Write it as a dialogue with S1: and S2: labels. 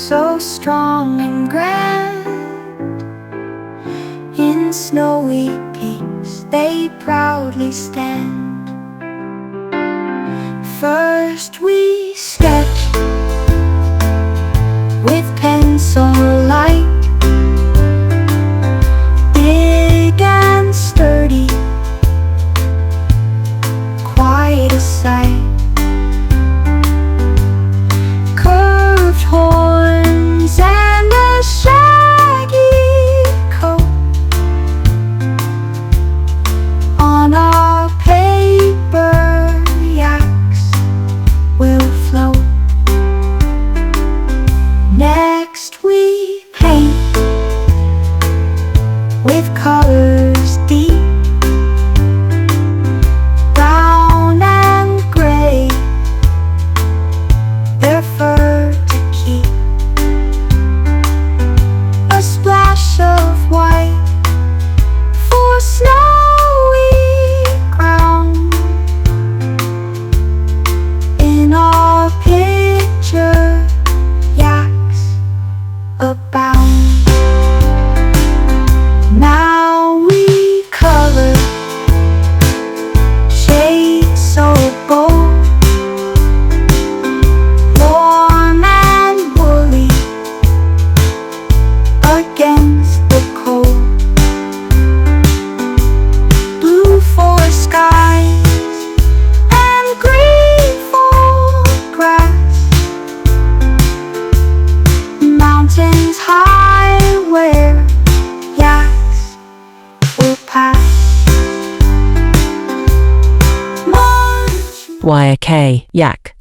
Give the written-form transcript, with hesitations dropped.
S1: so strong and grand. In snowy peaks they proudly stand. First we sketch with pencil light, big and sturdy, quite a sight. Curved horns and a shaggy coat. On our paper yaks will float. Next we paint with colors deep, brown and gray, their fur to keep. A splash of white for snowy ground. In our picture yaks abound. Now we color shades so bold, warm and woolly against the cold. Blue for skies and green for grass, mountains high where yaks will pass.
S2: Yak.